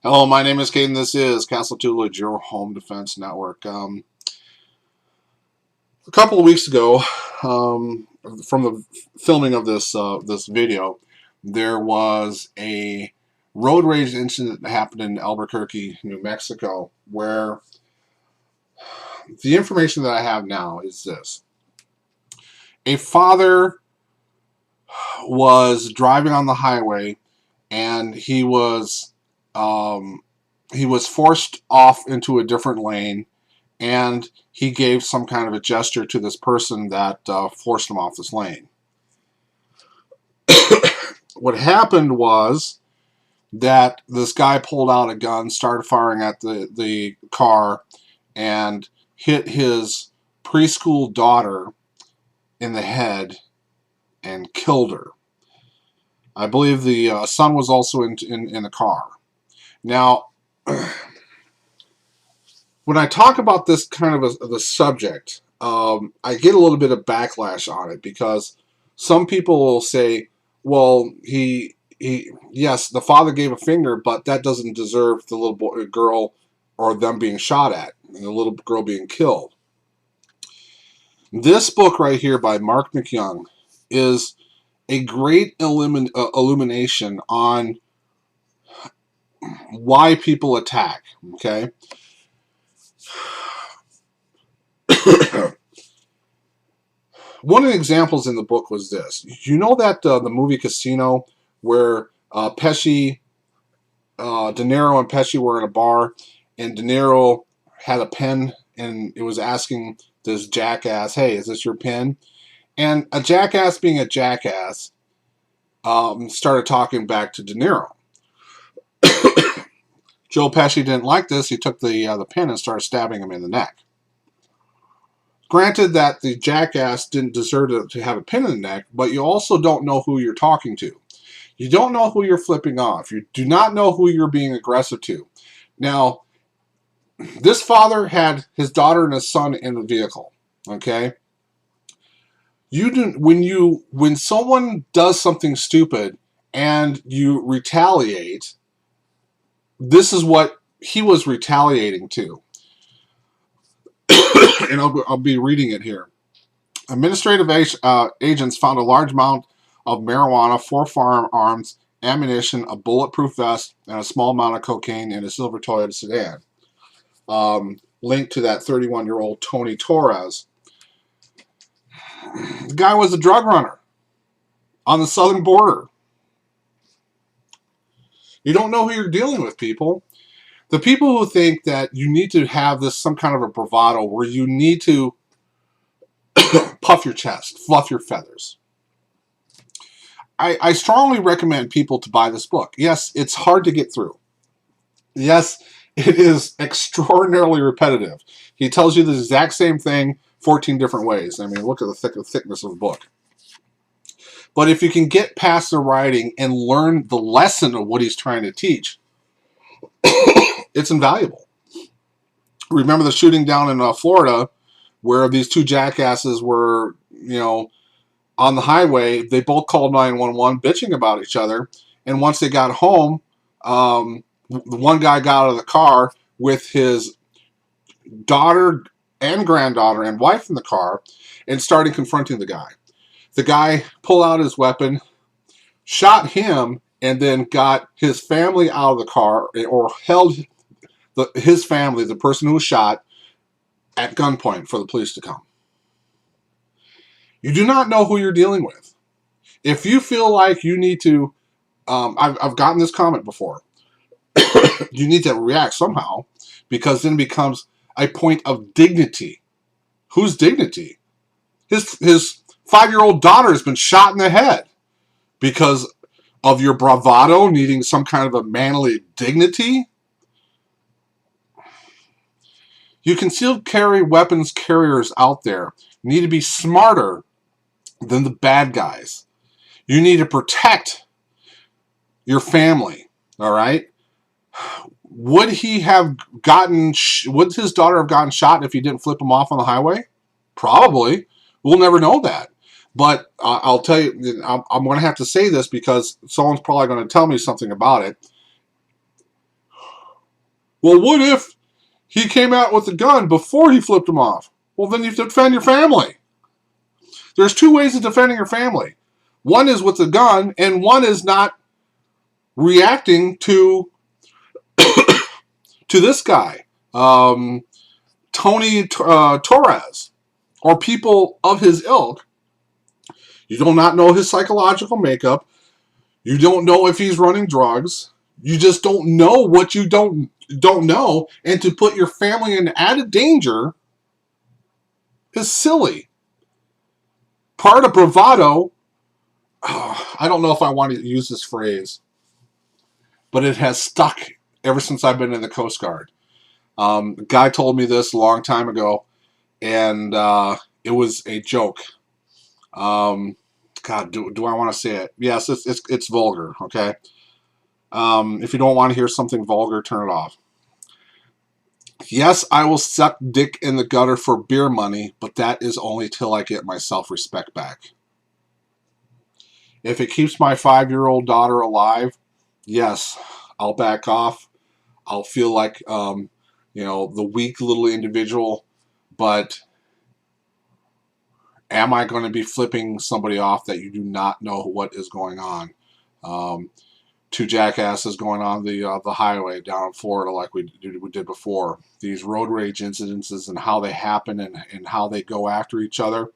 Hello, my name is Caden. This is Castle Tutelage, your home defense network. A couple of weeks ago, from the filming of this video, there was a road rage incident that happened in Albuquerque, New Mexico, where the information that I have now is this: a father was driving on the highway, and he was forced off into a different lane, and he gave some kind of a gesture to this person that forced him off this lane. What happened was that this guy pulled out a gun, started firing at the car, and hit his preschool daughter in the head and killed her. I believe the son was also in the car. Now, when I talk about this kind of the subject, I get a little bit of backlash on it because some people will say, "Well, yes, the father gave a finger, but that doesn't deserve the little boy, girl, or them being shot at, and the little girl being killed." This book right here by Mark McYoung is a great illumination on why people attack. Okay. One of the examples in the book was this. You know that the movie Casino, where De Niro and Pesci were in a bar, and De Niro had a pen, and it was asking this jackass, "Hey, is this your pen?" And a jackass, being a jackass, started talking back to De Niro. Joe Pesci didn't like this. He took the pen and started stabbing him in the neck. Granted that the jackass didn't deserve to have a pin in the neck, but you also don't know who you're talking to. You don't know who you're flipping off. You do not know who you're being aggressive to. Now, this father had his daughter and his son in the vehicle. Okay, when someone does something stupid and you retaliate, this is what he was retaliating to. And I'll be reading it here. Administrative agents found a large amount of marijuana, 4 firearms, ammunition, a bulletproof vest, and a small amount of cocaine in a silver Toyota sedan. Linked to that 31-year-old Tony Torres. The guy was a drug runner on the southern border. You don't know who you're dealing with, people. The people who think that you need to have this some kind of a bravado where you need to puff your chest, fluff your feathers. I strongly recommend people to buy this book. Yes, it's hard to get through. Yes, it is extraordinarily repetitive. He tells you the exact same thing 14 different ways. I mean, look at the thickness of the book. But if you can get past the writing and learn the lesson of what he's trying to teach, it's invaluable. Remember the shooting down in Florida where these two jackasses were, on the highway. They both called 911 bitching about each other. And once they got home, the one guy got out of the car with his daughter and granddaughter and wife in the car and started confronting the guy. The guy pulled out his weapon, shot him, and then got his family out of the car, or held his family, the person who was shot, at gunpoint for the police to come. You do not know who you're dealing with. If you feel like you need to, I've gotten this comment before, you need to react somehow, because then it becomes a point of dignity. Whose dignity? His 5-year-old daughter has been shot in the head because of your bravado, needing some kind of a manly dignity. You concealed carry weapons carriers out there need to be smarter than the bad guys. You need to protect your family, all right? Would his daughter have gotten shot if he didn't flip him off on the highway? Probably. We'll never know that. But I'll tell you, I'm going to have to say this because someone's probably going to tell me something about it. Well, what if he came out with a gun before he flipped him off? Well, then you defend your family. There's two ways of defending your family. One is with a gun, and one is not reacting to this guy, Tony Torres, or people of his ilk. You do not know his psychological makeup. You don't know if he's running drugs. You just don't know what you don't know, and to put your family in added danger is silly. Part of bravado, I don't know if I want to use this phrase, but it has stuck ever since I've been in the Coast Guard. A guy told me this a long time ago, and it was a joke. God, do I want to say it? Yes, it's vulgar, okay? If you don't want to hear something vulgar, turn it off. Yes, I will suck dick in the gutter for beer money, but that is only till I get my self-respect back. If it keeps my 5-year-old daughter alive, yes, I'll back off. I'll feel like, the weak little individual, but am I going to be flipping somebody off that you do not know what is going on? Two jackasses going on the highway down in Florida like we did before. These road rage incidences and how they happen and how they go after each other.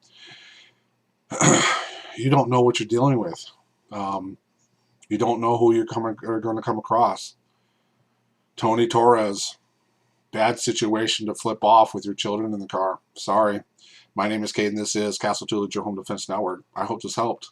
You don't know what you're dealing with. You don't know who are going to come across. Tony Torres, bad situation to flip off with your children in the car. Sorry. My name is Kate, and this is Castle Tullidge, your home defense network. I hope this helped.